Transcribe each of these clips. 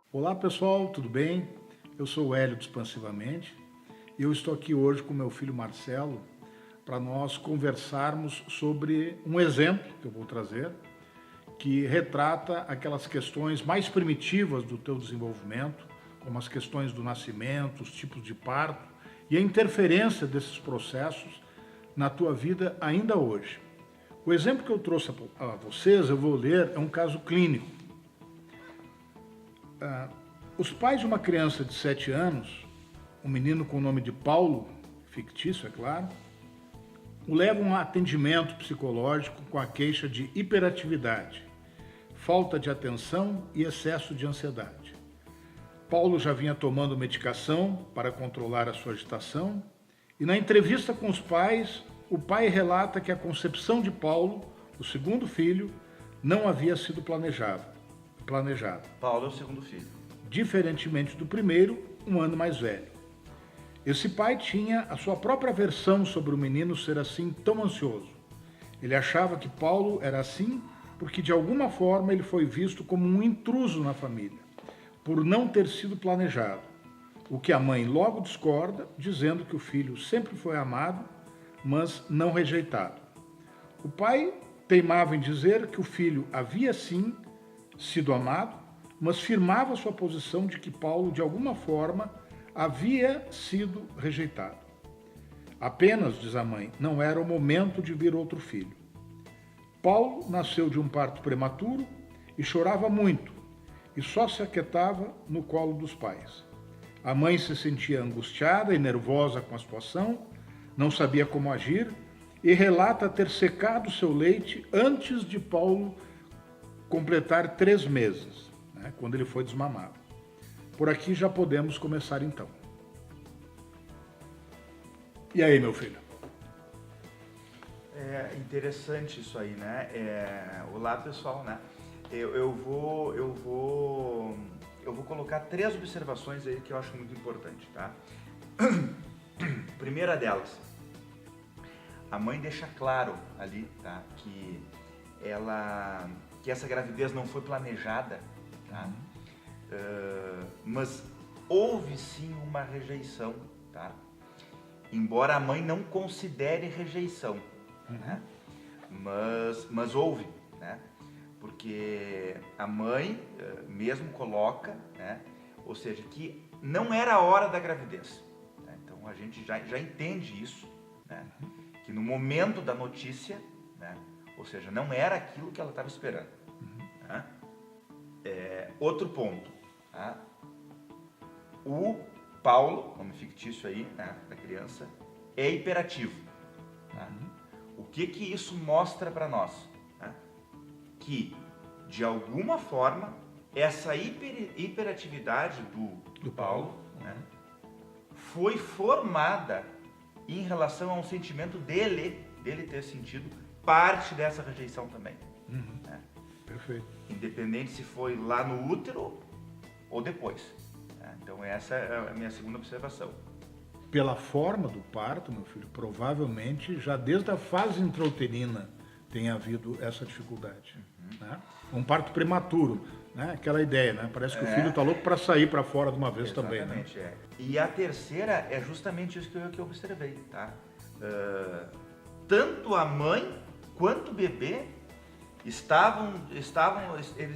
Olá pessoal, tudo bem? Eu sou o Hélio do Expansivamente e eu estou aqui hoje com meu filho Marcelo para nós conversarmos sobre um exemplo que eu vou trazer que retrata aquelas questões mais primitivas do teu desenvolvimento, como as questões do nascimento, os tipos de parto e a interferência desses processos na tua vida ainda hoje. O exemplo que eu trouxe a vocês, eu vou ler, é um caso clínico. Os pais de uma criança de 7 anos, um menino com o nome de Paulo, fictício, é claro, o levam a atendimento psicológico com a queixa de hiperatividade, falta de atenção e excesso de ansiedade. Paulo já vinha tomando medicação para controlar a sua agitação e na entrevista com os pais, o pai relata que a concepção de Paulo, o segundo filho, não havia sido planejada. Paulo é o segundo filho. Diferentemente do primeiro, um ano mais velho. Esse pai tinha a sua própria versão sobre o menino ser assim tão ansioso. Ele achava que Paulo era assim porque de alguma forma ele foi visto como um intruso na família, por não ter sido planejado. O que a mãe logo discorda, dizendo que o filho sempre foi amado, mas não rejeitado. O pai teimava em dizer que o filho havia sim sido amado, mas firmava sua posição de que Paulo, de alguma forma, havia sido rejeitado. Apenas, diz a mãe, não era o momento de vir outro filho. Paulo nasceu de um parto prematuro e chorava muito, e só se aquietava no colo dos pais. A mãe se sentia angustiada e nervosa com a situação, não sabia como agir, e relata ter secado seu leite antes de Paulo completar 3 meses, né, quando ele foi desmamado. Por aqui já podemos começar então. E aí, meu filho? É interessante isso aí, né? Olá, pessoal, né? Eu vou colocar 3 observações aí que eu acho muito importante, tá? Primeira delas, a mãe deixa claro ali, tá? Que essa gravidez não foi planejada, tá? Mas houve sim uma rejeição, tá? Embora a mãe não considere rejeição, né? Mas houve, né? Porque a mãe mesmo coloca, né? Ou seja, que não era a hora da gravidez, né? Então a gente já entende isso, né? Que no momento da notícia, né? Ou seja, não era aquilo que ela estava esperando. Né? Outro ponto, tá? O Paulo, nome fictício aí, né, da criança, é hiperativo. Tá? O que isso mostra para nós? Tá? Que, de alguma forma, essa hiperatividade do Paulo, né, foi formada em relação a um sentimento dele ter sentido parte dessa rejeição também. Né? Perfeito. Independente se foi lá no útero ou depois. Né? Então essa é a minha segunda observação. Pela forma do parto, meu filho, provavelmente já desde a fase intrauterina tem havido essa dificuldade. Né? Um parto prematuro, né? Aquela ideia, né? Parece que o filho está louco para sair para fora de uma vez. Exatamente, também. Né? E a terceira é justamente isso que eu observei, tá? Tanto a mãe quanto o bebê eles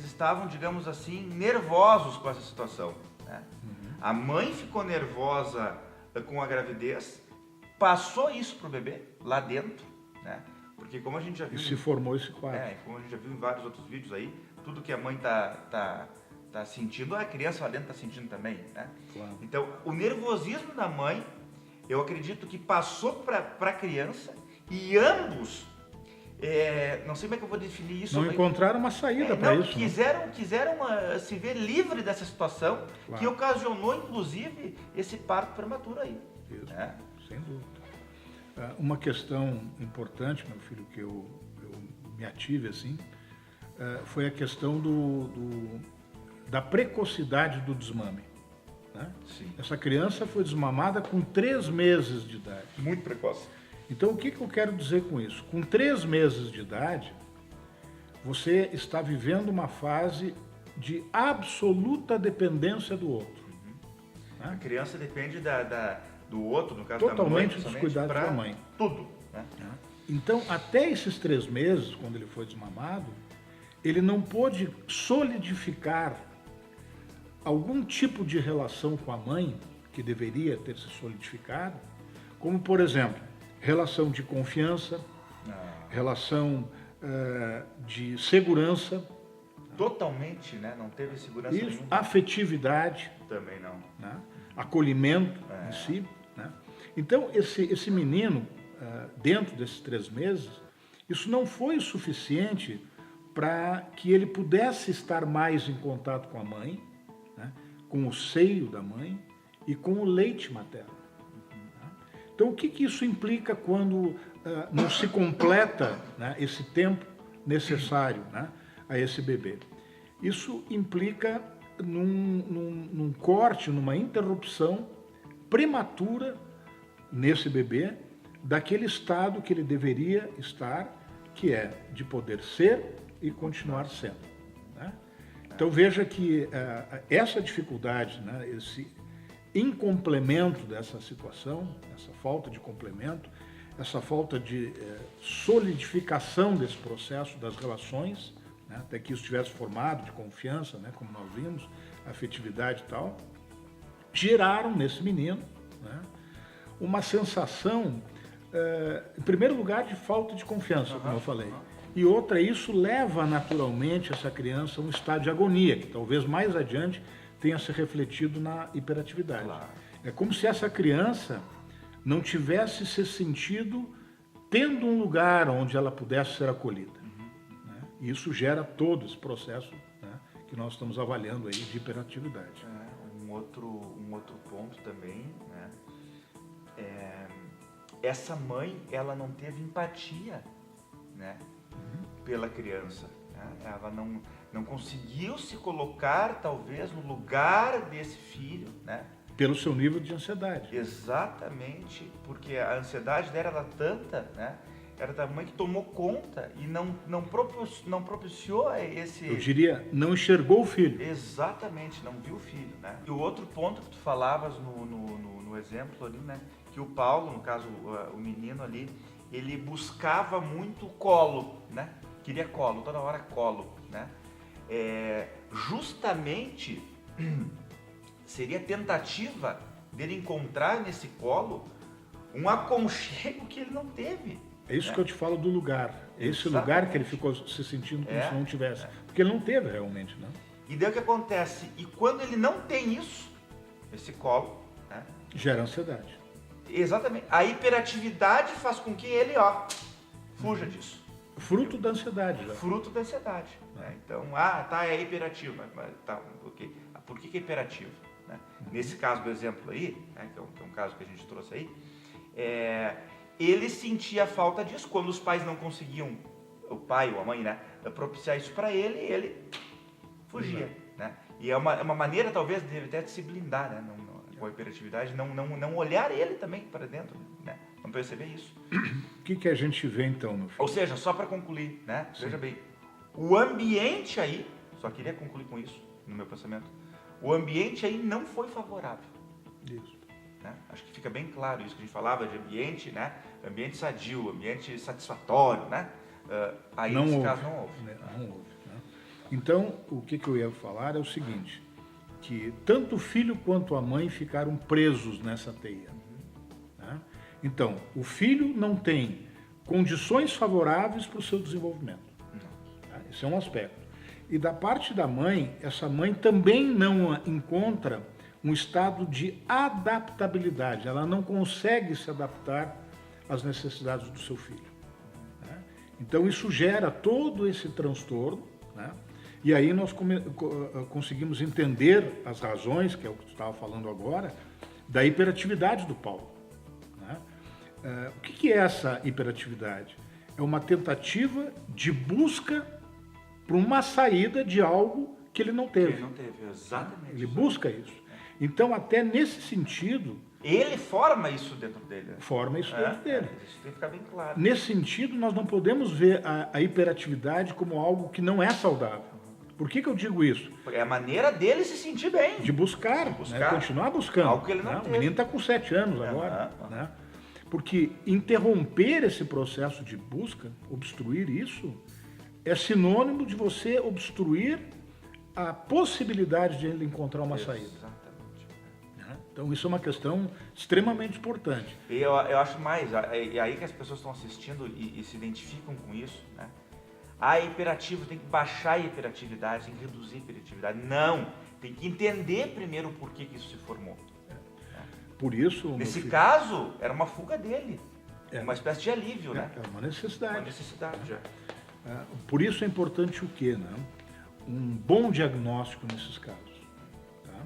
estavam, digamos assim, nervosos com essa situação. Né? A mãe ficou nervosa com a gravidez, passou isso pro bebê lá dentro, né? Porque como a gente já viu... E se formou esse quadro. Como a gente já viu em vários outros vídeos aí, tudo que a mãe tá sentindo, a criança lá dentro tá sentindo também, né? Claro. Então, o nervosismo da mãe, eu acredito que passou para a criança e ambos... não sei como é que eu vou definir isso. Não encontraram uma saída para isso. Quiseram se ver livre dessa situação, claro. Que ocasionou, inclusive, esse parto prematuro aí. Isso, sem dúvida. Uma questão importante, meu filho, que eu me ative assim, foi a questão da precocidade do desmame. Né? Sim. Essa criança foi desmamada com 3 meses de idade. Muito precoce. Então, o que eu quero dizer com isso? Com 3 meses de idade, você está vivendo uma fase de absoluta dependência do outro. A criança depende do outro, no caso Totalmente da mãe, dos cuidados da mãe. Tudo. Né? Então, até esses 3 meses, quando ele foi desmamado, ele não pôde solidificar algum tipo de relação com a mãe, que deveria ter se solidificado, como, por exemplo, relação de confiança, relação de segurança. Totalmente, né? Não teve segurança Isso, nenhuma. afetividade. Também não. Né? Acolhimento em si. Né? Então, esse menino, dentro desses 3 meses, isso não foi o suficiente para que ele pudesse estar mais em contato com a mãe, né? Com o seio da mãe e com o leite materno. Então, o que isso implica quando não se completa, né, esse tempo necessário, né, a esse bebê? Isso implica num corte, numa interrupção prematura nesse bebê daquele estado que ele deveria estar, que é de poder ser e continuar sendo. Né? Então veja que essa dificuldade, né, esse incomplemento dessa situação, essa falta de complemento, essa falta de solidificação desse processo das relações, né, até que isso estivesse formado, de confiança, né, como nós vimos, afetividade e tal, geraram nesse menino, né, uma sensação, em primeiro lugar, de falta de confiança, como eu falei. E outra, isso leva naturalmente essa criança a um estado de agonia, que talvez mais adiante tenha se refletido na hiperatividade. Claro. É como se essa criança não tivesse se sentido tendo um lugar onde ela pudesse ser acolhida. Né? E isso gera todo esse processo, né, que nós estamos avaliando aí de hiperatividade. Um outro ponto também, né, essa mãe, ela não teve empatia, né, pela criança. Né? Ela não conseguiu se colocar, talvez, no lugar desse filho, né? Pelo seu nível de ansiedade. Exatamente, porque a ansiedade dela era tanta, né? Era da mãe que tomou conta e não propiciou esse... Eu diria, não enxergou o filho. Exatamente, não viu o filho, né? E o outro ponto que tu falavas no exemplo ali, né? Que o Paulo, no caso, o menino ali, ele buscava muito colo, né? Queria colo, toda hora colo, né? Justamente seria tentativa dele encontrar nesse colo um aconchego que ele não teve. É isso, né, que eu te falo do lugar. Esse Exatamente. Lugar que ele ficou se sentindo como se não tivesse. Porque ele não teve realmente, né? E daí o que acontece? E quando ele não tem isso, esse colo, né? Gera ansiedade. Exatamente. A hiperatividade faz com que ele, fuja disso. Fruto da ansiedade. Já. Fruto da ansiedade. Né? Então, é hiperativo. Mas tá, okay. Por que é hiperativo? Né? Nesse caso do exemplo aí, né, que é um caso que a gente trouxe aí, ele sentia falta disso. Quando os pais não conseguiam, o pai ou a mãe, né, propiciar isso para ele fugia. Né? E é uma maneira, talvez, de até de se blindar, né? Com a hiperatividade, não olhar ele também para dentro, né? Não perceber isso. O que a gente vê então no filme? Ou seja, só para concluir, né? Veja bem, o ambiente aí, só queria concluir com isso, no meu pensamento, o ambiente aí não foi favorável. Isso. Né? Acho que fica bem claro isso que a gente falava de ambiente, né? Ambiente sadio, ambiente satisfatório, né? Aí não nesse houve, caso não houve. Não houve, né? Então, o que eu ia falar é o seguinte, que tanto o filho quanto a mãe ficaram presos nessa teia. Né? Então, o filho não tem condições favoráveis para o seu desenvolvimento. Tá? Esse é um aspecto. E da parte da mãe, essa mãe também não encontra um estado de adaptabilidade. Ela não consegue se adaptar às necessidades do seu filho. Né? Então, isso gera todo esse transtorno, né? E aí nós conseguimos entender as razões, que é o que tu estava falando agora, da hiperatividade do Paulo. Né? O que é essa hiperatividade? É uma tentativa de busca para uma saída de algo que ele não teve. Ele não teve, exatamente. Ele busca isso. Então, até nesse sentido... Ele forma isso dentro dele. Forma isso dentro dele. Isso tem que ficar bem claro. Nesse sentido, nós não podemos ver a hiperatividade como algo que não é saudável. Por que eu digo isso? É a maneira dele se sentir bem. De buscar, né? Continuar buscando. Algo que ele não né? teve. O menino está com 7 anos agora. Né? Porque interromper esse processo de busca, obstruir isso, é sinônimo de você obstruir a possibilidade de ele encontrar uma saída. Exatamente. Né? Então isso é uma questão extremamente importante. E eu acho mais, é aí que as pessoas estão assistindo e se identificam com isso, né? Hiperativo, tem que baixar a hiperatividade, tem que reduzir a hiperatividade. Não, tem que entender primeiro o porquê que isso se formou. Por isso... Nesse caso, era uma fuga dele. Uma espécie de alívio, né? É uma necessidade. Uma necessidade, Por isso é importante o quê, né? Um bom diagnóstico nesses casos. Tá?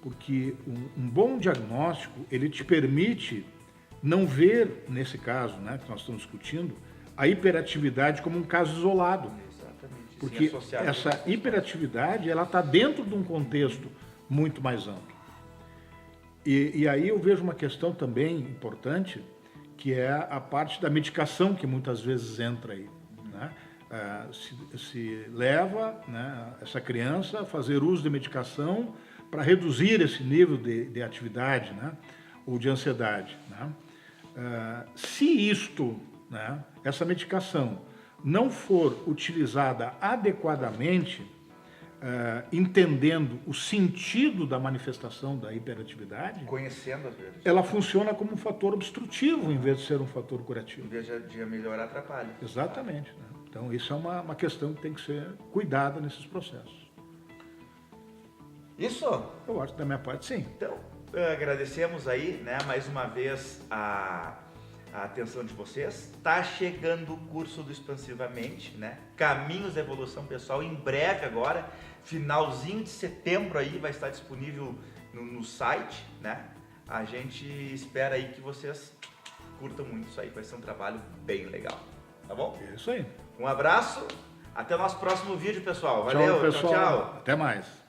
Porque um bom diagnóstico, ele te permite não ver, nesse caso, né, que nós estamos discutindo, a hiperatividade como um caso isolado. Exatamente. Porque essa hiperatividade, ela está dentro de um contexto muito mais amplo. E aí eu vejo uma questão também importante, que é a parte da medicação que muitas vezes entra aí. Né? Se leva, né, essa criança a fazer uso de medicação para reduzir esse nível de atividade, né, ou de ansiedade. Né? Se isto, né, essa medicação, não for utilizada adequadamente, entendendo o sentido da manifestação da hiperatividade, conhecendo às vezes, ela funciona como um fator obstrutivo em vez de ser um fator curativo. Em vez de melhorar, atrapalha. Exatamente. Né? Então, isso é uma questão que tem que ser cuidada nesses processos. Isso? Eu acho que da minha parte, sim. Então, agradecemos aí, né, mais uma vez a atenção de vocês. Está chegando o curso do Expansivamente, né? Caminhos da Evolução Pessoal, em breve agora, finalzinho de setembro aí, vai estar disponível no site, né? A gente espera aí que vocês curtam muito isso aí, vai ser um trabalho bem legal, tá bom? É isso aí. Um abraço, até o nosso próximo vídeo, pessoal. Valeu, tchau, pessoal. tchau. Até mais.